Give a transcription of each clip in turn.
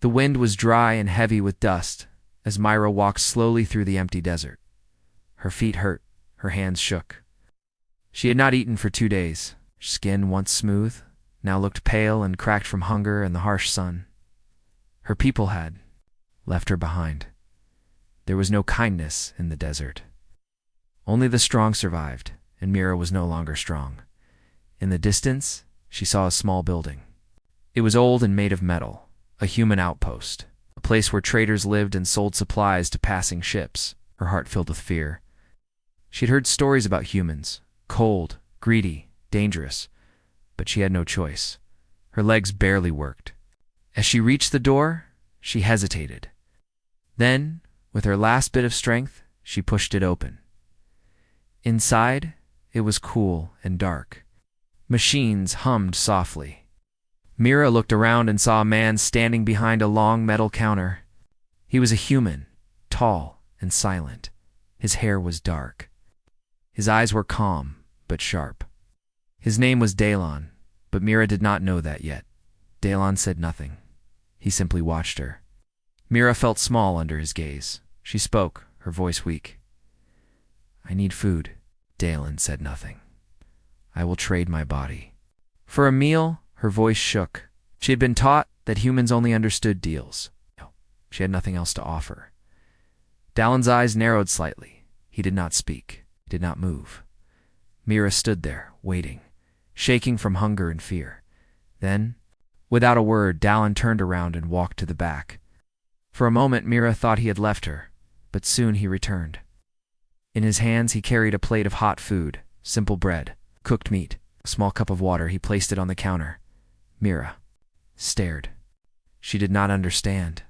The wind was dry and heavy with dust as Mira walked slowly through the empty desert. Her feet hurt, her hands shook. She had not eaten for 2 days. Her skin, once smooth, now looked pale and cracked from hunger and the harsh sun. Her people had left her behind. There was no kindness in the desert. Only the strong survived, and Mira was no longer strong. In the distance, she saw a small building. It was old and made of metal, a human outpost, a place where traders lived and sold supplies to passing ships. Her heart filled with fear. She'd heard stories about humans, cold, greedy, dangerous, but she had no choice. Her legs barely worked. As she reached the door, she hesitated. Then, with her last bit of strength, she pushed it open. Inside, it was cool and dark. Machines hummed softly. Mira looked around and saw a man standing behind a long metal counter. He was a human, tall and silent. His hair was dark. His eyes were calm, but sharp. His name was Dalon, but Mira did not know that yet. Dalon said nothing. He simply watched her. Mira felt small under his gaze. She spoke, her voice weak. "I need food." Dalon said nothing. "I will trade my body." For a meal, her voice shook. She had been taught that humans only understood deals. She had nothing else to offer. Dalon's eyes narrowed slightly. He did not speak. He did not move. Mira stood there, waiting, shaking from hunger and fear. Then, without a word, Dalon turned around and walked to the back. For a moment, Mira thought he had left her, but soon he returned. In his hands, he carried a plate of hot food, simple bread, cooked meat, a small cup of water. He placed it on the counter. Mira stared. She did not understand.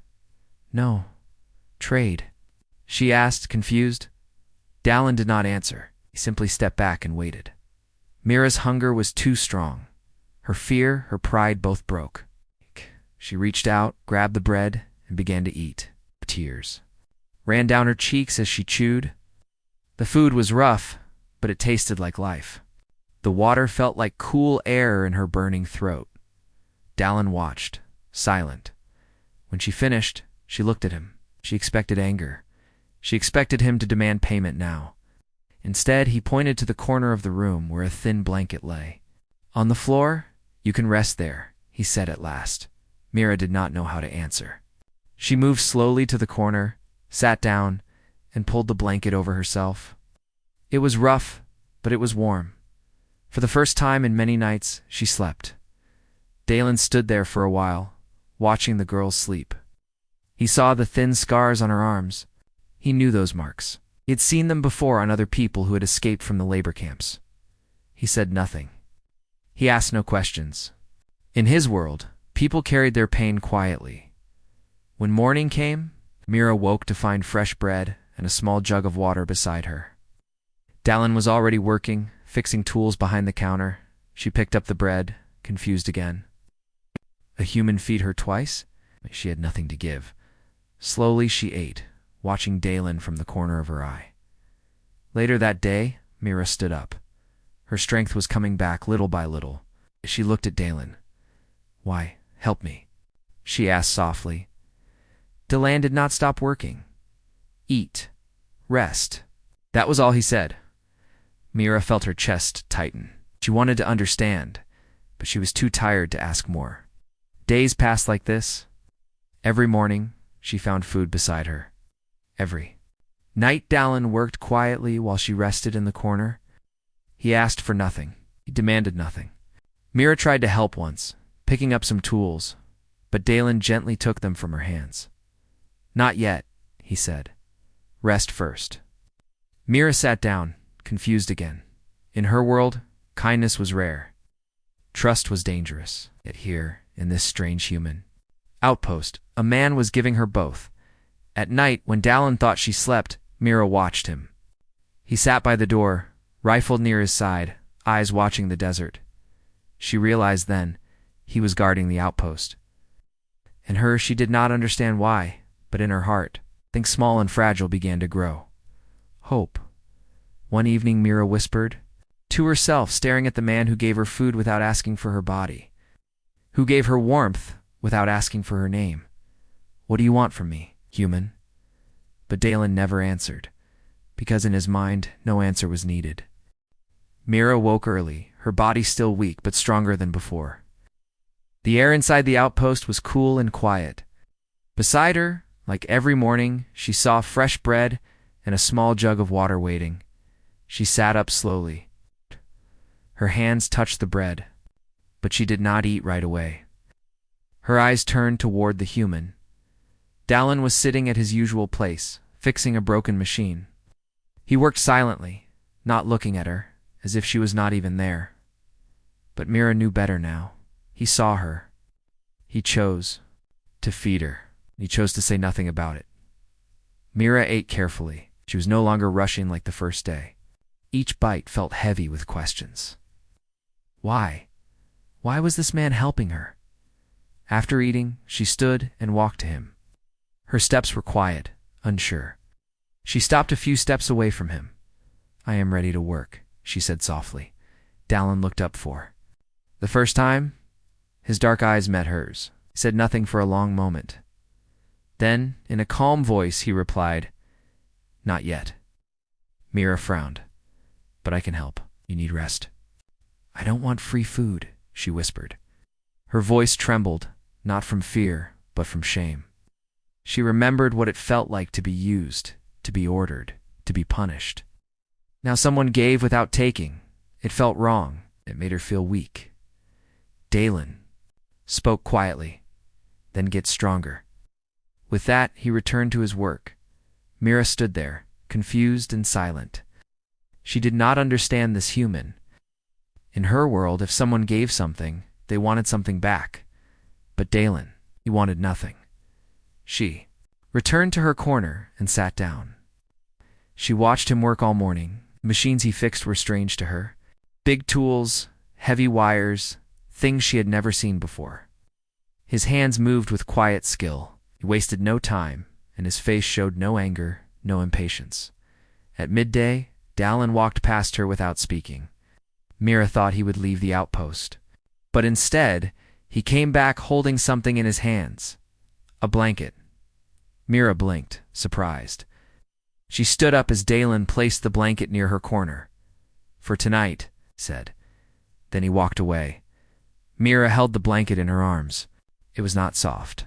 "No, trade," she asked, confused. Dalon did not answer. He simply stepped back and waited. Mira's hunger was too strong. Her fear, her pride both broke. She reached out, grabbed the bread, and began to eat. Tears ran down her cheeks as she chewed. The food was rough, but it tasted like life. The water felt like cool air in her burning throat. Dalon watched, silent. When she finished, she looked at him. She expected anger. She expected him to demand payment now. Instead, he pointed to the corner of the room where a thin blanket lay. "On the floor? You can rest there," he said at last. Mira did not know how to answer. She moved slowly to the corner, sat down, and pulled the blanket over herself. It was rough, but it was warm. For the first time in many nights, she slept. Dalon stood there for a while, watching the girl sleep. He saw the thin scars on her arms. He knew those marks. He had seen them before on other people who had escaped from the labor camps. He said nothing. He asked no questions. In his world, people carried their pain quietly. When morning came, Mira woke to find fresh bread and a small jug of water beside her. Dalon was already working, fixing tools behind the counter. She picked up the bread, confused again. A human feed her twice? She had nothing to give. Slowly she ate, watching Dalon from the corner of her eye. Later that day, Mira stood up. Her strength was coming back little by little. She looked at Dalon. "Why, help me," she asked softly. Dalon did not stop working. "Eat. Rest." That was all he said. Mira felt her chest tighten. She wanted to understand, but she was too tired to ask more. Days passed like this. Every morning, she found food beside her. Every night, Dalon worked quietly while she rested in the corner. He asked for nothing. He demanded nothing. Mira tried to help once, picking up some tools, but Dalon gently took them from her hands. "Not yet," he said. "Rest first." Mira sat down, confused again. In her world, kindness was rare. Trust was dangerous. Yet here, in this strange human outpost, a man was giving her both. At night, when Dalon thought she slept, Mira watched him. He sat by the door, rifle near his side, eyes watching the desert. She realized then he was guarding the outpost. In her, she did not understand why, but in her heart, things small and fragile began to grow. Hope. One evening, Mira whispered to herself, staring at the man who gave her food without asking for her body, who gave her warmth without asking for her name. What do you want from me, human? But Dalen never answered, because in his mind, no answer was needed. Mira woke early, her body still weak but stronger than before. The air inside the outpost was cool and quiet. Beside her, like every morning, she saw fresh bread and a small jug of water waiting. She sat up slowly. Her hands touched the bread, but she did not eat right away. Her eyes turned toward the human. Dalen was sitting at his usual place, fixing a broken machine. He worked silently, not looking at her, as if she was not even there. But Mira knew better now. He saw her. He chose to feed her. He chose to say nothing about it. Mira ate carefully. She was no longer rushing like the first day. Each bite felt heavy with questions. Why? Why was this man helping her? After eating, she stood and walked to him. Her steps were quiet, unsure. She stopped a few steps away from him. I am ready to work, she said softly. Dalen looked up for her. The first time, his dark eyes met hers. He said nothing for a long moment. Then, in a calm voice, he replied, Not yet. Mira frowned. But I can help. You need rest. I don't want free food, she whispered. Her voice trembled, not from fear, but from shame. She remembered what it felt like to be used, to be ordered, to be punished. Now someone gave without taking. It felt wrong. It made her feel weak. Dalen spoke quietly, then get stronger. With that, he returned to his work. Mira stood there, confused and silent. She did not understand this human. In her world, if someone gave something, they wanted something back. But Dalen, he wanted nothing. She returned to her corner and sat down. She watched him work all morning. The machines he fixed were strange to her. Big tools, heavy wires, things she had never seen before. His hands moved with quiet skill. He wasted no time, and his face showed no anger, no impatience. At midday, Dalen walked past her without speaking. Mira thought he would leave the outpost. But instead, he came back holding something in his hands. A blanket. Mira blinked, surprised. She stood up as Dalen placed the blanket near her corner. For tonight, he said. Then he walked away. Mira held the blanket in her arms. It was not soft.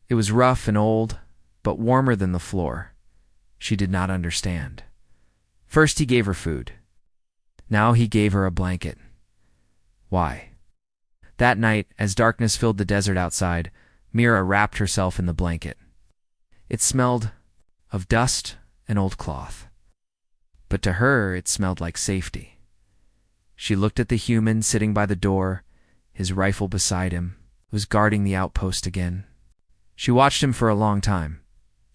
It was rough and old, but warmer than the floor. She did not understand. First he gave her food. Now he gave her a blanket. Why? That night, as darkness filled the desert outside, Mira wrapped herself in the blanket. It smelled of dust and old cloth. But to her, it smelled like safety. She looked at the human sitting by the door, his rifle beside him, who was guarding the outpost again. She watched him for a long time.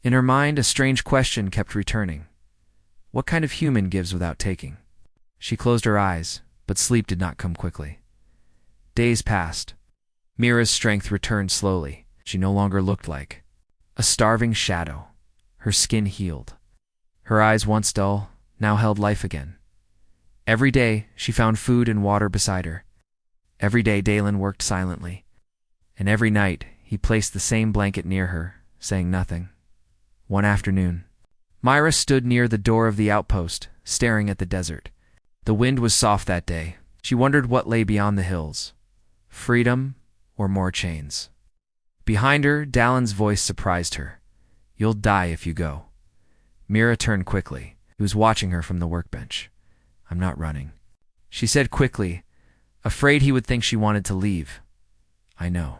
In her mind, a strange question kept returning. What kind of human gives without taking? She closed her eyes, but sleep did not come quickly. Days passed. Mira's strength returned slowly. She no longer looked like a starving shadow. Her skin healed. Her eyes, once dull, now held life again. Every day, she found food and water beside her. Every day, Dalen worked silently. And every night, he placed the same blanket near her, saying nothing. One afternoon, Myra stood near the door of the outpost, staring at the desert. The wind was soft that day. She wondered what lay beyond the hills. Freedom or more chains. Behind her, Dalen's voice surprised her. You'll die if you go. Mira turned quickly. He was watching her from the workbench. I'm not running, she said quickly, afraid he would think she wanted to leave. I know.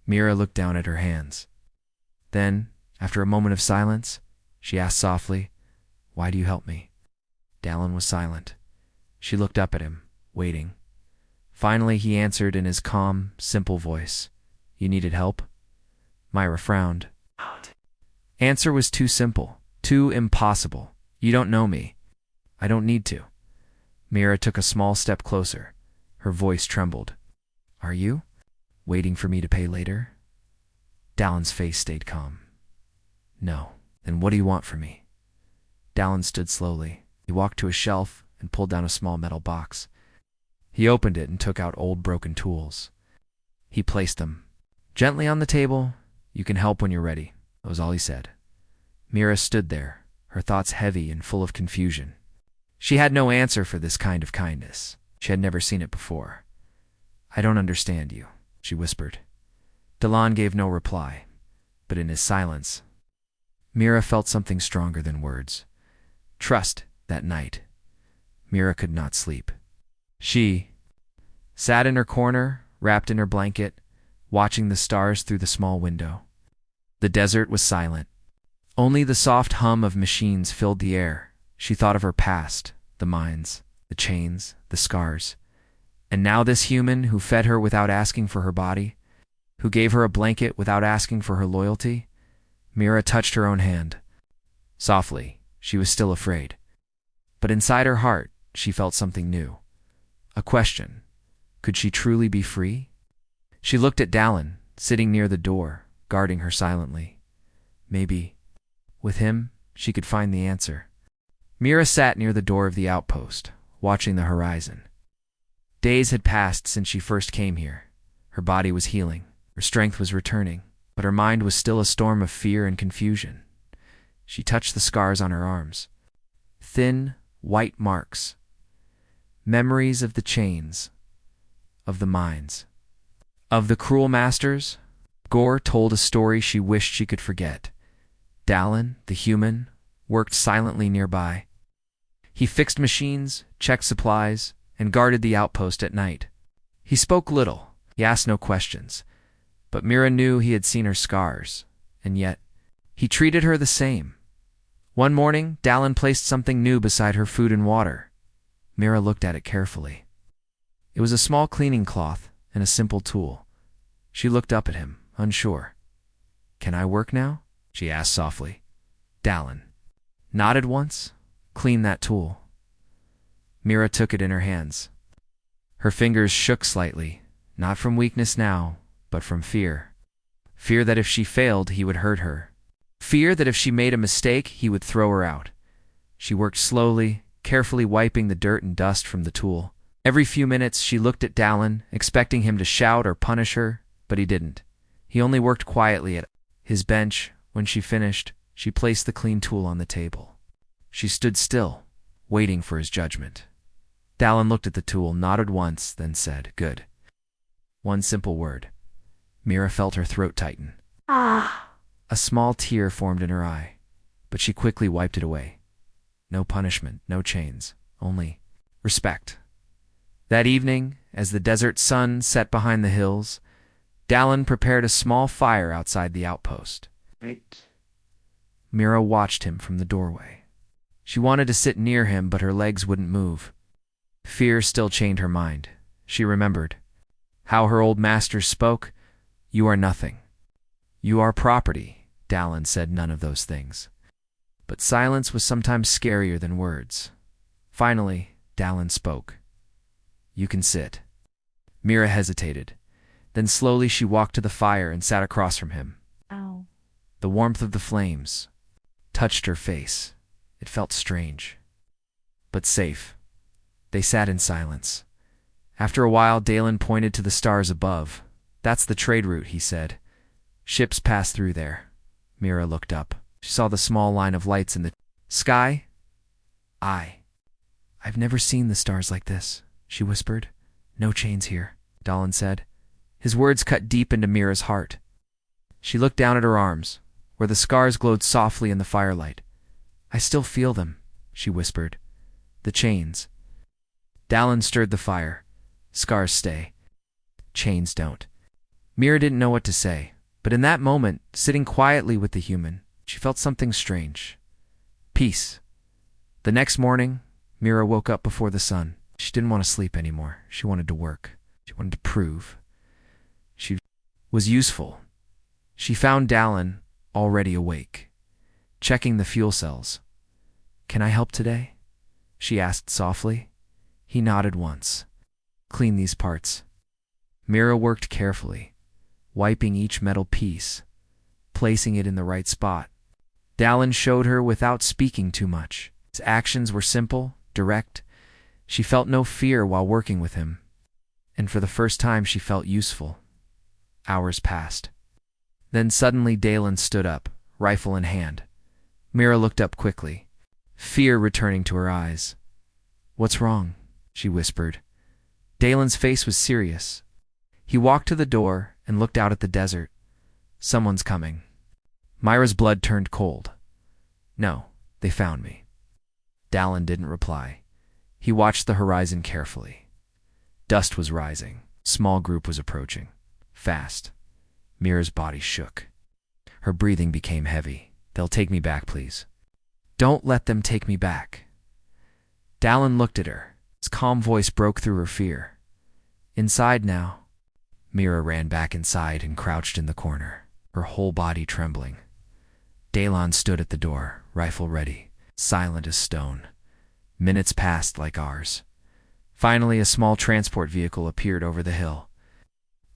Mira looked down at her hands. Then, after a moment of silence, she asked softly, Why do you help me? Dalen was silent. She looked up at him, waiting. Finally, he answered in his calm, simple voice. You needed help? Myra frowned. Answer was too simple, too impossible. You don't know me. I don't need to. Mira took a small step closer. Her voice trembled. Are you waiting for me to pay later? Dalen's face stayed calm. No. Then what do you want from me? Dalen stood slowly. He walked to a shelf and pulled down a small metal box. He opened it and took out old broken tools. He placed them gently on the table. You can help when you're ready. That was all he said. Mira stood there, her thoughts heavy and full of confusion. She had no answer for this kind of kindness. She had never seen it before. "I don't understand you," she whispered. Dalan gave no reply, but in his silence, Mira felt something stronger than words. Trust. That night, Mira could not sleep. She sat in her corner, wrapped in her blanket, watching the stars through the small window. The desert was silent. Only the soft hum of machines filled the air. She thought of her past, the mines, the chains, the scars. And now this human who fed her without asking for her body, who gave her a blanket without asking for her loyalty. Mira touched her own hand. Softly, she was still afraid. But inside her heart, she felt something new. A question. Could she truly be free? She looked at Dalan, sitting near the door, guarding her silently. Maybe, with him, she could find the answer. Mira sat near the door of the outpost, watching the horizon. Days had passed since she first came here. Her body was healing, her strength was returning, but her mind was still a storm of fear and confusion. She touched the scars on her arms. Thin, white marks. Memories of the chains, of the mines, of the cruel masters. Gore told a story she wished she could forget. Dalan, the human, worked silently nearby. He fixed machines, checked supplies, and guarded the outpost at night. He spoke little, he asked no questions, but Mira knew he had seen her scars, and yet he treated her the same. One morning, Dalan placed something new beside her food and water. Mira looked at it carefully. It was a small cleaning cloth and a simple tool. She looked up at him, unsure. "Can I work now?" she asked softly. Dalan nodded once. "Clean that tool." Mira took it in her hands. Her fingers shook slightly, not from weakness now, but from fear. Fear that if she failed, he would hurt her. Fear that if she made a mistake, he would throw her out. She worked slowly, carefully wiping the dirt and dust from the tool. Every few minutes, she looked at Dalan, expecting him to shout or punish her, but he didn't. He only worked quietly at his bench. When she finished, she placed the clean tool on the table. She stood still, waiting for his judgment. Dalan looked at the tool, nodded once, then said, "Good." One simple word. Mira felt her throat tighten. Ah. A small tear formed in her eye, but she quickly wiped it away. No punishment, no chains, only respect. That evening, as the desert sun set behind the hills, Dalan prepared a small fire outside the outpost. Wait. Mira watched him from the doorway. She wanted to sit near him, but her legs wouldn't move. Fear still chained her mind. She remembered how her old masters spoke. "You are nothing. You are property." Dalan said none of those things. But silence was sometimes scarier than words. Finally, Dalan spoke. "You can sit." Mira hesitated. Then slowly she walked to the fire and sat across from him. Ow. The warmth of the flames touched her face. It felt strange, but safe. They sat in silence. After a while, Dalan pointed to the stars above. "That's the trade route," he said. "Ships pass through there." Mira looked up. She saw the small line of lights in the sky. I've never seen the stars like this," she whispered. "No chains here," Dalan said. His words cut deep into Mira's heart. She looked down at her arms, where the scars glowed softly in the firelight. "I still feel them," she whispered. "The chains." Dalan stirred the fire. "Scars stay. Chains don't." Mira didn't know what to say, but in that moment, sitting quietly with the human, she felt something strange. Peace. The next morning, Mira woke up before the sun. She didn't want to sleep anymore. She wanted to work. She wanted to prove she was useful. She found Dalan already awake, checking the fuel cells. "Can I help today?" she asked softly. He nodded once. "Clean these parts." Mira worked carefully, wiping each metal piece, placing it in the right spot. Dalan showed her without speaking too much. His actions were simple, direct. She felt no fear while working with him. And for the first time she felt useful. Hours passed. Then suddenly Dalan stood up, rifle in hand. Mira looked up quickly, fear returning to her eyes. "What's wrong?" she whispered. Dalen's face was serious. He walked to the door and looked out at the desert. "Someone's coming." Myra's blood turned cold. "No, they found me." Dalen didn't reply. He watched the horizon carefully. Dust was rising. Small group was approaching. Fast. Mira's body shook. Her breathing became heavy. "They'll take me back, please." "Don't let them take me back." Dalen looked at her. His calm voice broke through her fear. "Inside now." Mira ran back inside and crouched in the corner, her whole body trembling. Dalen stood at the door, rifle ready, silent as stone. Minutes passed like hours. Finally, a small transport vehicle appeared over the hill.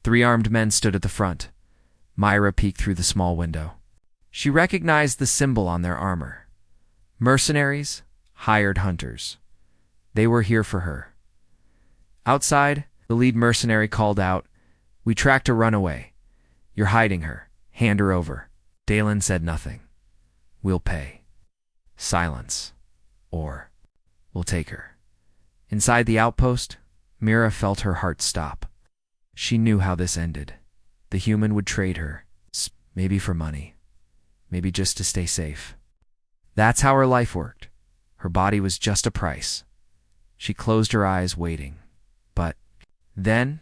3 armed men stood at the front. Myra peeked through the small window. She recognized the symbol on their armor. Mercenaries, hired hunters. They were here for her. Outside, the lead mercenary called out, "We tracked a runaway. You're hiding her. Hand her over." Dalen said nothing. "We'll pay." Silence. Or, "We'll take her." Inside the outpost, Mira felt her heart stop. She knew how this ended. The human would trade her, maybe for money, maybe just to stay safe. That's how her life worked. Her body was just a price. She closed her eyes, waiting. But then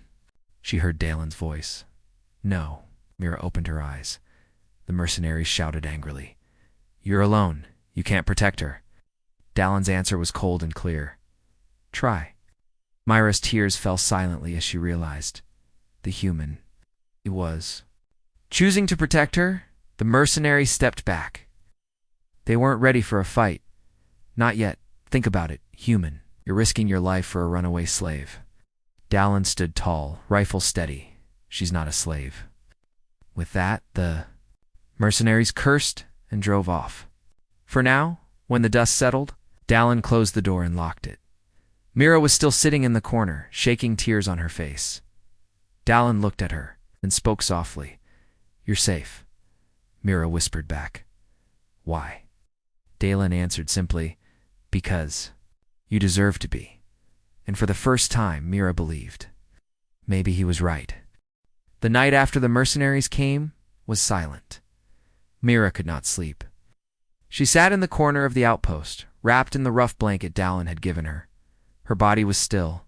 she heard Dalen's voice. "No." Mira opened her eyes. The mercenaries shouted angrily, "You're alone. You can't protect her." Dalen's answer was cold and clear. "Try." Myra's tears fell silently as she realized. The human. He was. Choosing to protect her, the mercenaries stepped back. They weren't ready for a fight. Not yet. Think about it, human. You're risking your life for a runaway slave. Dalen stood tall, rifle steady. She's not a slave. With that, the mercenaries cursed and drove off. For now, when the dust settled, Dalen closed the door and locked it. Mira was still sitting in the corner, shaking tears on her face. Dalen looked at her and spoke softly. "You're safe." Mira whispered back. "Why?" Dalen answered simply, "Because you deserve to be." And for the first time, Mira believed. Maybe he was right. The night after the mercenaries came was silent. Mira could not sleep. She sat in the corner of the outpost, wrapped in the rough blanket Dalen had given her. Her body was still,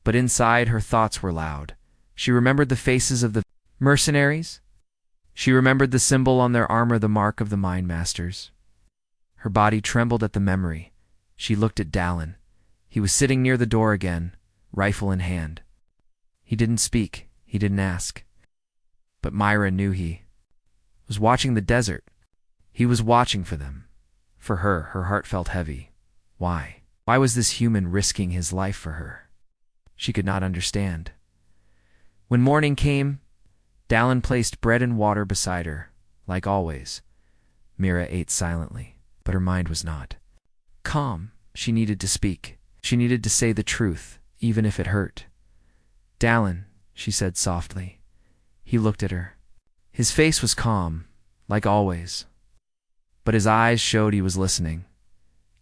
but inside her thoughts were loud. She remembered the faces of the mercenaries. She remembered the symbol on their armor, the mark of the mine masters. Her body trembled at the memory. She looked at Dalen. He was sitting near the door again, rifle in hand. He didn't speak. He didn't ask. But Myra knew he was watching the desert. He was watching for them. For her heart felt heavy. Why? Why was this human risking his life for her? She could not understand. When morning came, Dalen placed bread and water beside her, like always. Mira ate silently, but her mind was not calm. She needed to speak. She needed to say the truth, even if it hurt. "Dalen," she said softly. He looked at her. His face was calm, like always, but his eyes showed he was listening.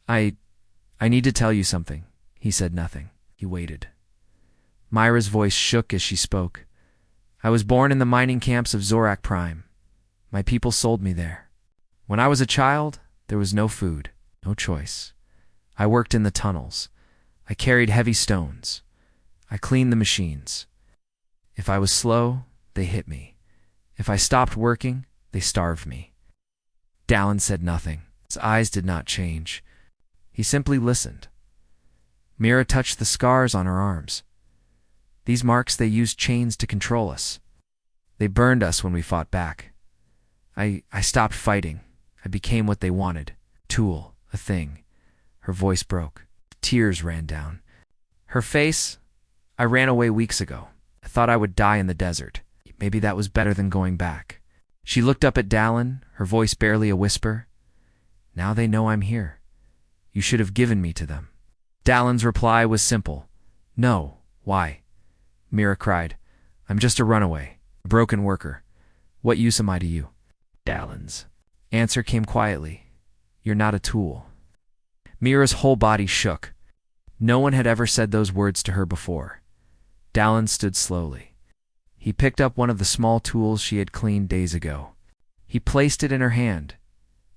I need to tell you something." He said nothing. He waited. Myra's voice shook as she spoke. "I was born in the mining camps of Zorak Prime. My people sold me there. When I was a child, there was no food, no choice. I worked in the tunnels. I carried heavy stones. I cleaned the machines. If I was slow, they hit me. If I stopped working, they starved me." Dalen said nothing. His eyes did not change. He simply listened. Mira touched the scars on her arms. "These marks, they used chains to control us. They burned us when we fought back. I stopped fighting. I became what they wanted. Tool, a thing." Her voice broke. Tears ran down her face. "I ran away weeks ago. I thought I would die in the desert. Maybe that was better than going back." She looked up at Dalen, her voice barely a whisper. "Now they know I'm here. You should have given me to them." Dalen's reply was simple. "No. Why?" Mira cried. "I'm just a runaway, a broken worker. What use am I to you?" Dalen's Answer came quietly. You're not a tool. Mira's whole body shook. No one had ever said those words to her before. Dallin stood slowly. He picked up one of the small tools she had cleaned days ago. He placed it in her hand.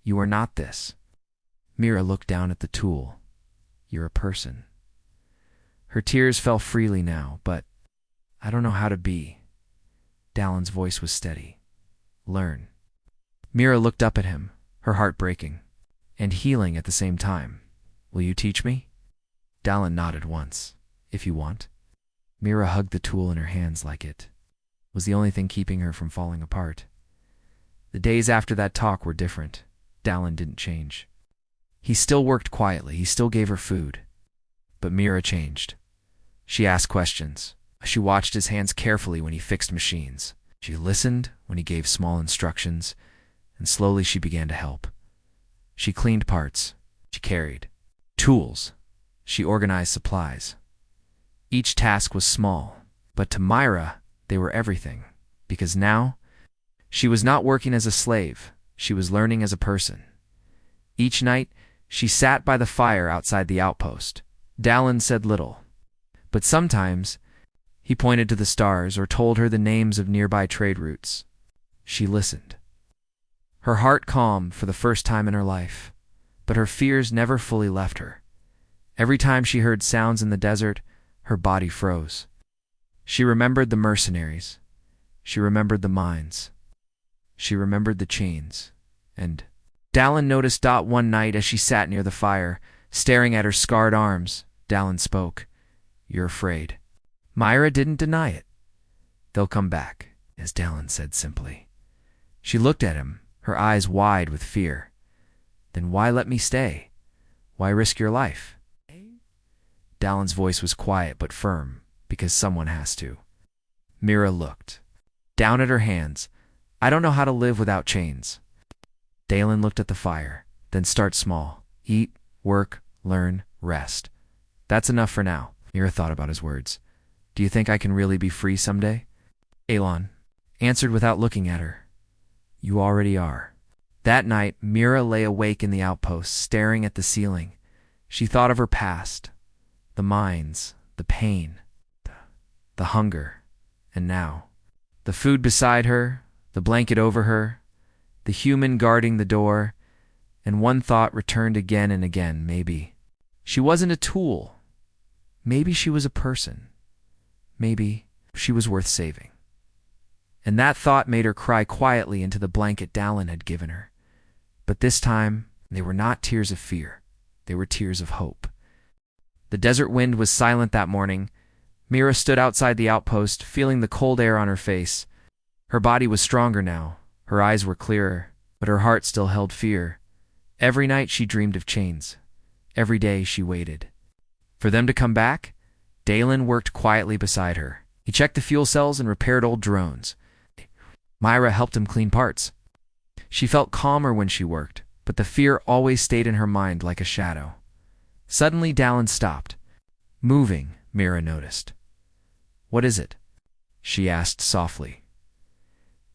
You are not this. Mira looked down at the tool. You're a person. Her tears fell freely now, but I don't know how to be. Dallin's voice was steady. Learn. Mira looked up at him, her heart breaking, and healing at the same time. Will you teach me? Dallin nodded once. If you want. Mira hugged the tool in her hands like it was the only thing keeping her from falling apart. The days after that talk were different. Dallin didn't change. He still worked quietly, he still gave her food. But Mira changed. She asked questions. She watched his hands carefully when he fixed machines. She listened when he gave small instructions, and slowly she began to help. She cleaned parts. She carried tools. She organized supplies. Each task was small, but to Myra, they were everything. Because now, she was not working as a slave. She was learning as a person. Each night, she sat by the fire outside the outpost. Dallin said little, but sometimes he pointed to the stars or told her the names of nearby trade routes. She listened. Her heart calmed for the first time in her life, but her fears never fully left her. Every time she heard sounds in the desert, her body froze. She remembered the mercenaries. She remembered the mines. She remembered the chains. And Dallin noticed Dot one night as she sat near the fire, staring at her scarred arms. Dallin spoke. You're afraid. Myra didn't deny it. They'll come back, as Dallin said simply. She looked at him, her eyes wide with fear. Then why let me stay? Why risk your life? Dallin's voice was quiet but firm, because someone has to. Mira looked down at her hands. I don't know how to live without chains. Dallin looked at the fire. Then start small. Eat, work, learn, rest. That's enough for now. Mira thought about his words. Do you think I can really be free someday? Elon answered without looking at her. You already are. That night, Mira lay awake in the outpost, staring at the ceiling. She thought of her past. The mines, the pain, the hunger, and now. The food beside her, the blanket over her, the human guarding the door, and one thought returned again and again, maybe. She wasn't a tool. Maybe she was a person. Maybe she was worth saving. And that thought made her cry quietly into the blanket Dallin had given her. But this time, they were not tears of fear. They were tears of hope. The desert wind was silent that morning. Mira stood outside the outpost, feeling the cold air on her face. Her body was stronger now. Her eyes were clearer, but her heart still held fear. Every night she dreamed of chains. Every day she waited. For them to come back, Dallin worked quietly beside her. He checked the fuel cells and repaired old drones. Myra helped him clean parts. She felt calmer when she worked, but the fear always stayed in her mind like a shadow. Suddenly Dallin stopped. Moving, Mira noticed. What is it? She asked softly.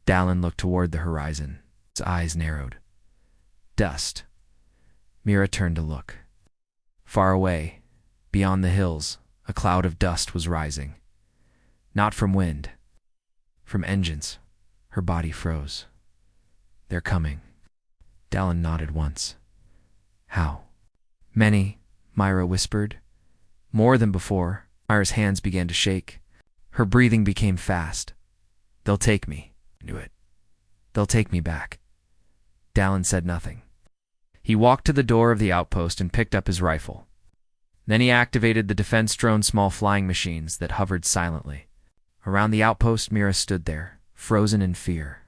Dallin looked toward the horizon. His eyes narrowed. Dust. Mira turned to look. Far away, beyond the hills, a cloud of dust was rising. Not from wind, from engines. Her body froze. They're coming. Dallin nodded once. How? Many, Myra whispered. More than before. Myra's hands began to shake. Her breathing became fast. They'll take me. I knew it. They'll take me back. Dallin said nothing. He walked to the door of the outpost and picked up his rifle. Then he activated the defense drone small flying machines that hovered silently. Around the outpost, Mira stood there, frozen in fear.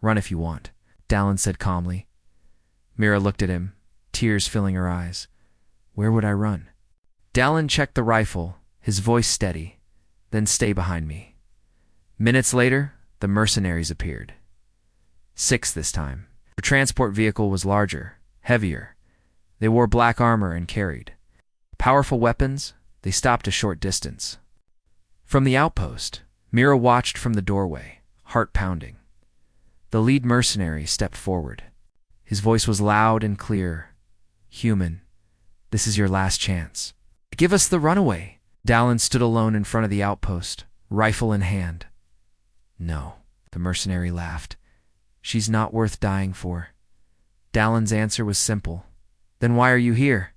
Run if you want, Dallin said calmly. Mira looked at him, tears filling her eyes. Where would I run? Dallin checked the rifle, his voice steady. Then stay behind me. Minutes later, the mercenaries appeared. 6 this time. Their transport vehicle was larger, heavier. They wore black armor and carried powerful weapons. They stopped a short distance. From the outpost, Mira watched from the doorway, heart pounding. The lead mercenary stepped forward. His voice was loud and clear. "Human, this is your last chance. Give us the runaway." Dallin stood alone in front of the outpost, rifle in hand. "No," the mercenary laughed. "She's not worth dying for." Dallin's answer was simple. "Then why are you here?"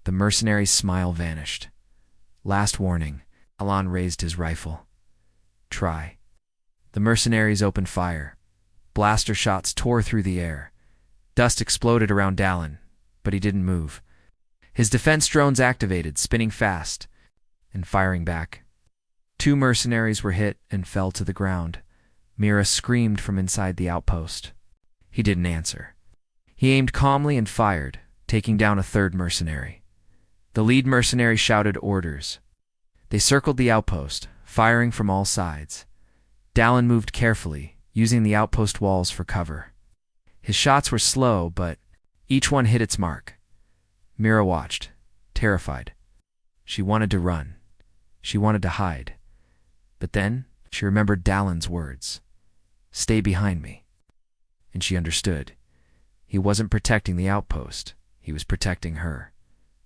The mercenary's smile vanished. "Last warning." Alan raised his rifle. "Try." The mercenaries opened fire. Blaster shots tore through the air. Dust exploded around Dallin, but he didn't move. His defense drones activated, spinning fast and firing back. 2 mercenaries were hit and fell to the ground. Mira screamed from inside the outpost. He didn't answer. He aimed calmly and fired, taking down a 3rd mercenary. The lead mercenary shouted orders. They circled the outpost, firing from all sides. Dallin moved carefully, using the outpost walls for cover. His shots were slow, but each one hit its mark. Mira watched, terrified. She wanted to run. She wanted to hide. But then she remembered Dallin's words. "Stay behind me." And she understood. He wasn't protecting the outpost. He was protecting her.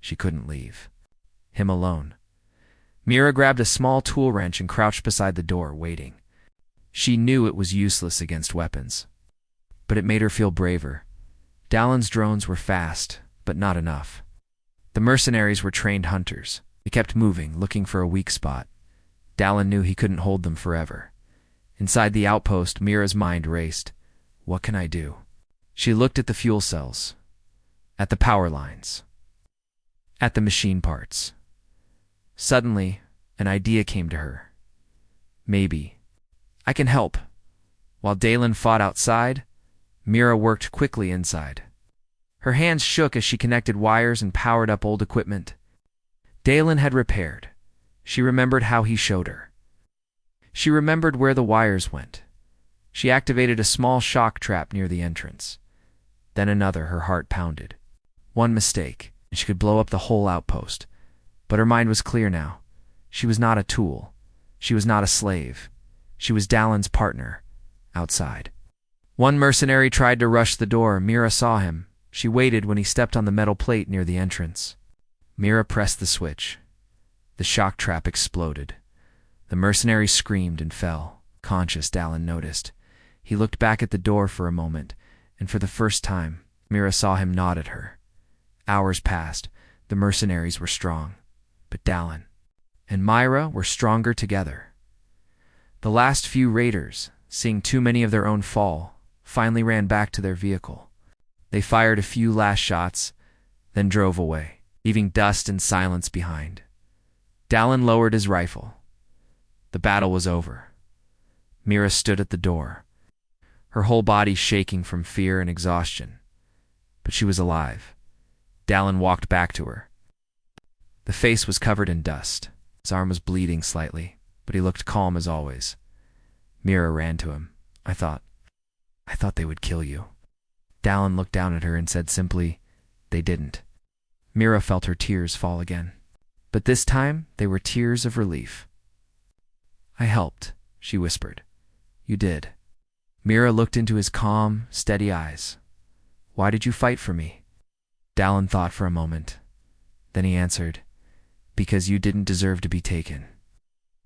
She couldn't leave. Him alone. Mira grabbed a small tool wrench and crouched beside the door, waiting. She knew it was useless against weapons, but it made her feel braver. Dallin's drones were fast, but not enough. The mercenaries were trained hunters. They kept moving, looking for a weak spot. Dallin knew he couldn't hold them forever. Inside the outpost, Mira's mind raced. What can I do? She looked at the fuel cells, at the power lines, at the machine parts. Suddenly, an idea came to her. Maybe I can help. While Dallin fought outside, Mira worked quickly inside. Her hands shook as she connected wires and powered up old equipment Dallin had repaired. She remembered how he showed her. She remembered where the wires went. She activated a small shock trap near the entrance. Then another, her heart pounded. One mistake, and she could blow up the whole outpost. But her mind was clear now. She was not a tool. She was not a slave. She was Dallin's partner, outside. One mercenary tried to rush the door. Mira saw him. She waited when he stepped on the metal plate near the entrance. Mira pressed the switch. The shock trap exploded. The mercenary screamed and fell. Conscious, Dallin noticed. He looked back at the door for a moment, and for the first time, Mira saw him nod at her. Hours passed. The mercenaries were strong. But Dallin and Myra were stronger together. The last few raiders, seeing too many of their own fall, finally ran back to their vehicle. They fired a few last shots, then drove away, leaving dust and silence behind. Dallin lowered his rifle. The battle was over. Mira stood at the door, her whole body shaking from fear and exhaustion. But she was alive. Dallin walked back to her. The face was covered in dust. His arm was bleeding slightly, but he looked calm as always. Mira ran to him. I thought they would kill you." Dallin looked down at her and said simply, "They didn't." Mira felt her tears fall again. But this time, they were tears of relief. "I helped," she whispered. "You did." Mira looked into his calm, steady eyes. "Why did you fight for me?" Dallin thought for a moment. Then he answered, "Because you didn't deserve to be taken."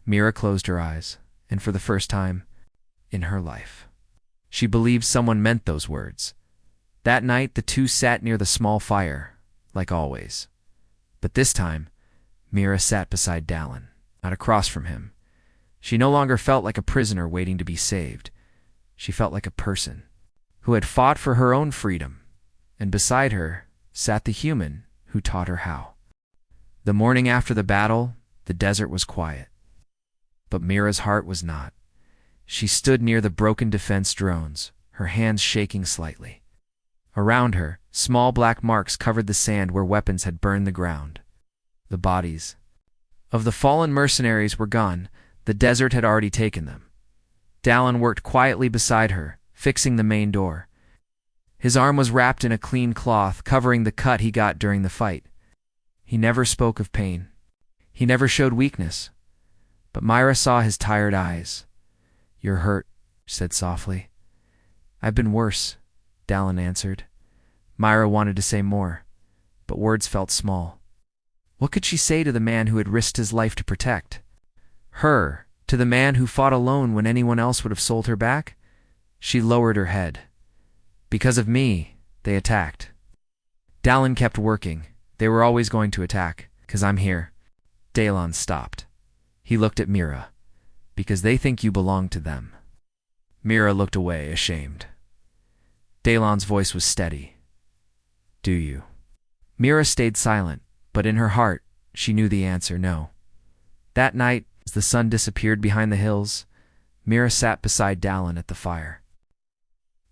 Mira closed her eyes, and for the first time in her life, she believed someone meant those words. That night, the two sat near the small fire, like always. But this time, Mira sat beside Dallin, not across from him. She no longer felt like a prisoner waiting to be saved. She felt like a person who had fought for her own freedom, and beside her sat the human who taught her how. The morning after the battle, the desert was quiet. But Mira's heart was not. She stood near the broken defense drones, her hands shaking slightly. Around her, small black marks covered the sand where weapons had burned the ground. The bodies of the fallen mercenaries were gone. The desert had already taken them. Dallin worked quietly beside her, fixing the main door. His arm was wrapped in a clean cloth, covering the cut he got during the fight. He never spoke of pain. He never showed weakness. But Myra saw his tired eyes. "You're hurt," she said softly. "I've been worse," Dallin answered. Myra wanted to say more, but words felt small. What could she say to the man who had risked his life to protect her, to the man who fought alone when anyone else would have sold her back? She lowered her head. Because of me, they attacked. Dallin kept working. They were always going to attack, 'cause I'm here. Dallin stopped. He looked at Mira. Because they think you belong to them. Mira looked away, ashamed. Dallin's voice was steady. Do you? Mira stayed silent, but in her heart, she knew the answer, no. That night, as the sun disappeared behind the hills, Mira sat beside Dallin at the fire.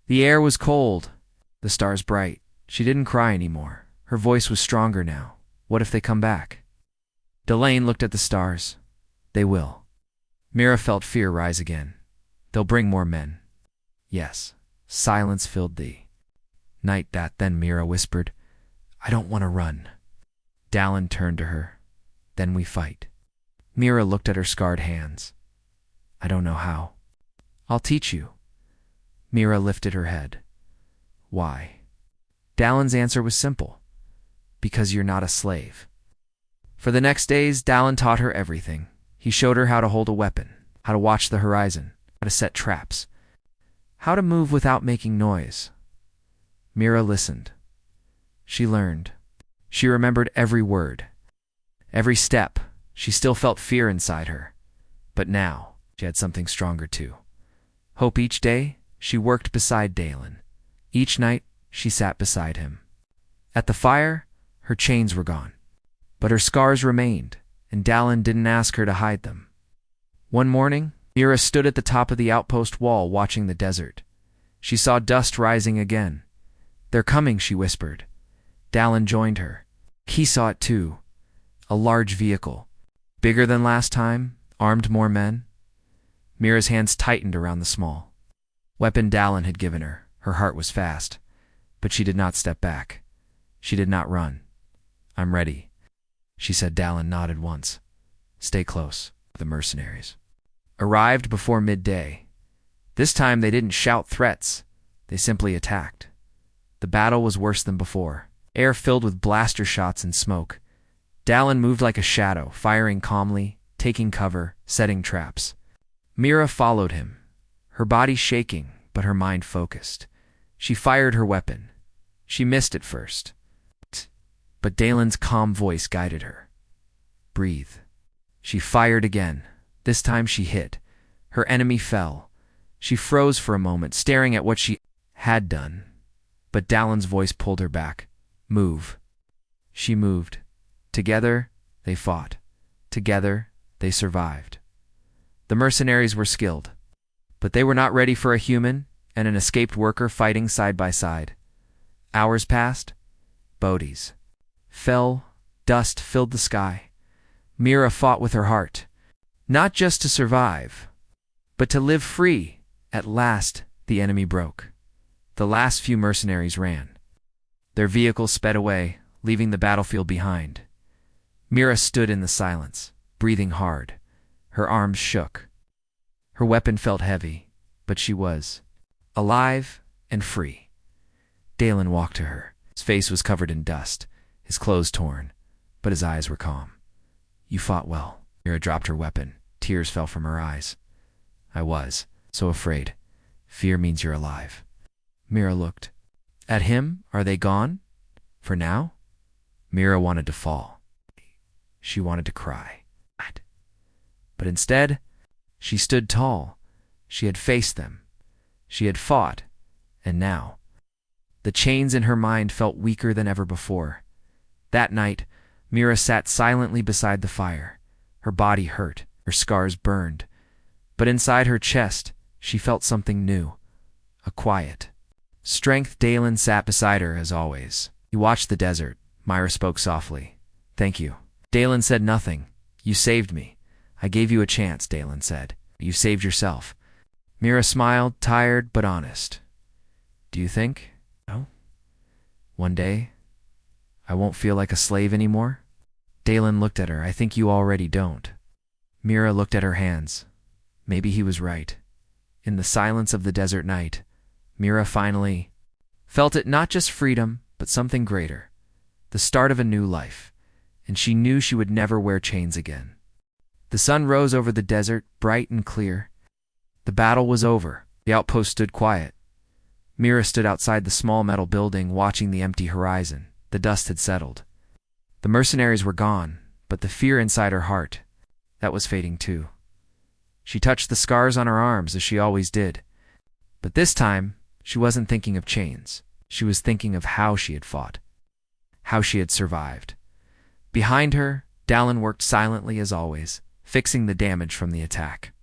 The air was cold, the stars bright. She didn't cry anymore. Her voice was stronger now. What if they come back? Dallin looked at the stars. They will. Mira felt fear rise again. They'll bring more men. Yes. Silence filled the night. Then Mira whispered, I don't want to run. Dallin turned to her. Then we fight. Mira looked at her scarred hands. I don't know how. I'll teach you. Mira lifted her head. Why? Dallin's answer was simple. Because you're not a slave. For the next days, Dallin taught her everything. He showed her how to hold a weapon, how to watch the horizon, how to set traps, how to move without making noise. Mira listened. She learned. She remembered every word, every step. She still felt fear inside her. But now, she had something stronger too. Hope. Each day, she worked beside Dallin. Each night, she sat beside him. At the fire, her chains were gone. But her scars remained, and Dallin didn't ask her to hide them. One morning, Mira stood at the top of the outpost wall watching the desert. She saw dust rising again. They're coming, she whispered. Dallin joined her. He saw it too. A large vehicle. Bigger than last time, armed more men. Mira's hands tightened around the small weapon Dallin had given her. Her heart was fast. But she did not step back. She did not run. I'm ready, she said. Dallin nodded once. Stay close. The mercenaries arrived before midday. This time they didn't shout threats. They simply attacked. The battle was worse than before. Air filled with blaster shots and smoke. Dallin moved like a shadow, firing calmly, taking cover, setting traps. Mira followed him, her body shaking, but her mind focused. She fired her weapon. She missed at first. But Dallin's calm voice guided her. Breathe. She fired again. This time she hit. Her enemy fell. She froze for a moment, staring at what she had done. But Dallin's voice pulled her back. Move. She moved. Together, they fought. Together, they survived. The mercenaries were skilled. But they were not ready for a human and an escaped worker fighting side by side. Hours passed. Bodies fell. Dust filled the sky. Mira fought with her heart. Not just to survive, but to live free. At last, the enemy broke. The last few mercenaries ran. Their vehicles sped away, leaving the battlefield behind. Mira stood in the silence, breathing hard. Her arms shook. Her weapon felt heavy, but she was alive and free. Dallin walked to her. His face was covered in dust, his clothes torn, but his eyes were calm. You fought well. Mira dropped her weapon. Tears fell from her eyes. I was so afraid. Fear means you're alive. Mira looked at him. Are they gone? For now? Mira wanted to fall. She wanted to cry. But instead, she stood tall. She had faced them. She had fought. And now, the chains in her mind felt weaker than ever before. That night, Mira sat silently beside the fire. Her body hurt. Her scars burned. But inside her chest, she felt something new. A quiet strength. Dallin sat beside her as always. He watched the desert. Mira spoke softly. Thank you. Dallin said nothing. You saved me. I gave you a chance, Dallin said. You saved yourself. Mira smiled, tired but honest. Do you think, one day, I won't feel like a slave anymore? Dallin looked at her. I think you already don't. Mira looked at her hands. Maybe he was right. In the silence of the desert night, Mira finally felt it. Not just freedom, but something greater. The start of a new life, and she knew she would never wear chains again. The sun rose over the desert, bright and clear. The battle was over. The outpost stood quiet. Mira stood outside the small metal building, watching the empty horizon. The dust had settled. The mercenaries were gone, but the fear inside her heart, that was fading too. She touched the scars on her arms as she always did. But this time, she wasn't thinking of chains. She was thinking of how she had fought, how she had survived. Behind her, Dallin worked silently as always, fixing the damage from the attack.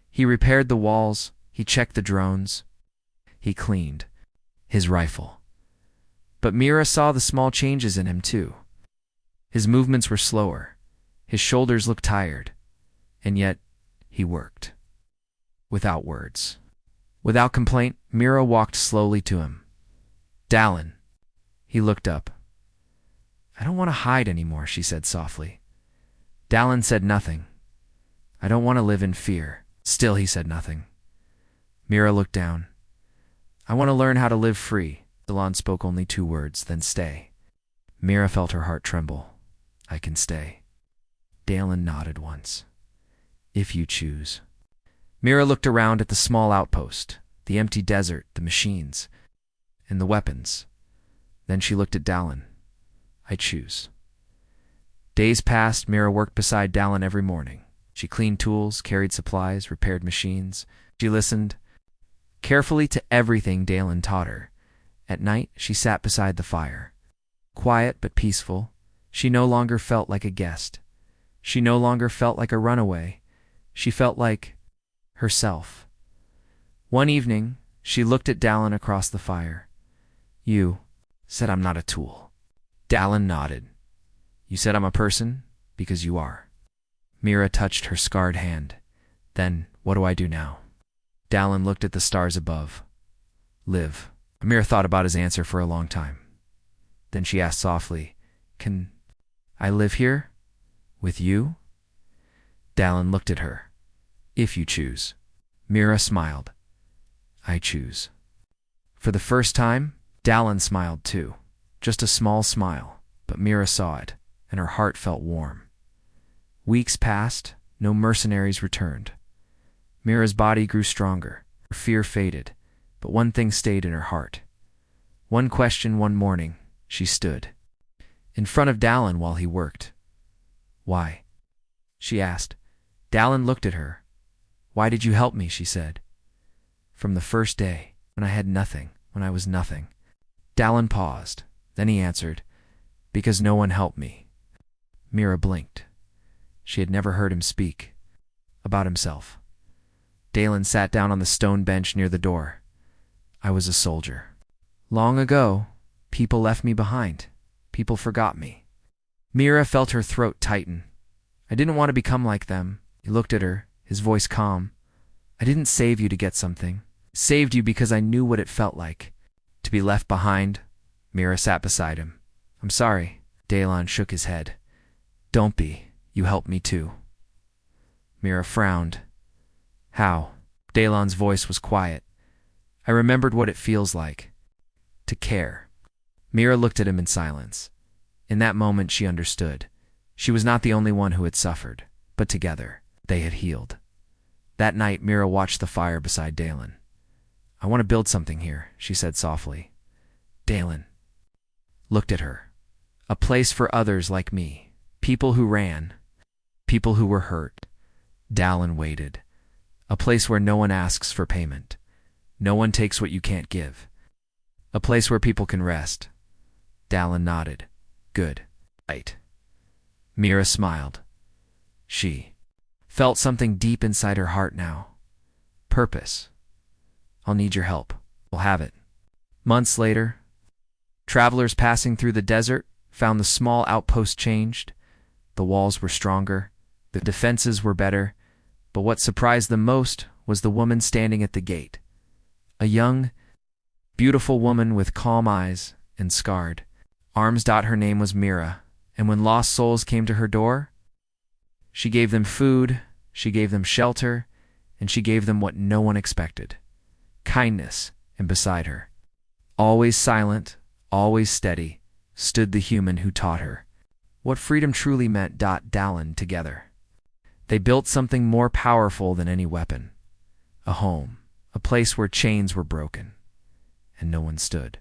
He repaired the walls, he checked the drones, he cleaned his rifle. But Mira saw the small changes in him too. His movements were slower, his shoulders looked tired, and yet he worked. Without words. Without complaint, Mira walked slowly to him. Dallin. He looked up. I don't want to hide anymore, she said softly. Dallin said nothing. I don't want to live in fear. Still he said nothing. Mira looked down. I want to learn how to live free. Dallin spoke only 2 words, then stay. Mira felt her heart tremble. I can stay. Dallin nodded once. If you choose. Mira looked around at the small outpost, the empty desert, the machines, and the weapons. Then she looked at Dallin. I choose. Days passed. Mira worked beside Dallin every morning. She cleaned tools, carried supplies, repaired machines. She listened carefully to everything Dallin taught her. At night, she sat beside the fire. Quiet but peaceful, she no longer felt like a guest. She no longer felt like a runaway. She felt like herself. One evening, she looked at Dallin across the fire. You said I'm not a tool. Dallin nodded. You said I'm a person because you are. Mira touched her scarred hand. Then, what do I do now? Dallin looked at the stars above. Live. Mira thought about his answer for a long time. Then she asked softly, Can I live here? With you? Dallin looked at her. If you choose. Mira smiled. I choose. For the first time, Dallin smiled too. Just a small smile, but Mira saw it, and her heart felt warm. Weeks passed, no mercenaries returned. Mira's body grew stronger, her fear faded, but one thing stayed in her heart. One question one morning, she stood in front of Dallin while he worked. Why? She asked. Dallin looked at her. Why did you help me? She said. From the first day, when I had nothing, when I was nothing. Dallin paused. Then he answered, Because no one helped me. Mira blinked. She had never heard him speak about himself. Dallin sat down on the stone bench near the door. I was a soldier. Long ago, people left me behind. People forgot me. Mira felt her throat tighten. I didn't want to become like them. He looked at her, his voice calm. I didn't save you to get something. I saved you because I knew what it felt like to be left behind. Mira sat beside him. I'm sorry. Dallin shook his head. Don't be. You helped me too. Mira frowned. How? Dallin's voice was quiet. I remembered what it feels like to care. Mira looked at him in silence. In that moment she understood. She was not the only one who had suffered, but together they had healed. That night Mira watched the fire beside Dallin. I want to build something here, she said softly. Dallin looked at her. A place for others like me. People who ran. People who were hurt. Dallin waited. A place where no one asks for payment. No one takes what you can't give. A place where people can rest. Dallin nodded. Good. Right. Mira smiled. She felt something deep inside her heart now. Purpose. I'll need your help. We'll have it. Months later, travelers passing through the desert found the small outpost changed. The walls were stronger. The defenses were better. But what surprised them most was the woman standing at the gate. A young, beautiful woman with calm eyes and scarred arms. Her name was Mira, and when lost souls came to her door, she gave them food, she gave them shelter, and she gave them what no one expected. Kindness. And beside her, always silent, always steady, stood the human who taught her what freedom truly meant. Dallin together. They built something more powerful than any weapon. A home, a place where chains were broken, and no one stood.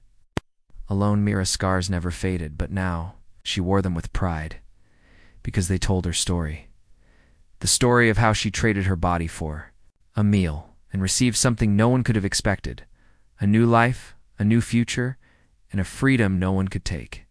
Alone, Mira's scars never faded, but now she wore them with pride, because they told her story. The story of how she traded her body for a meal and received something no one could have expected. A new life, a new future, and a freedom no one could take.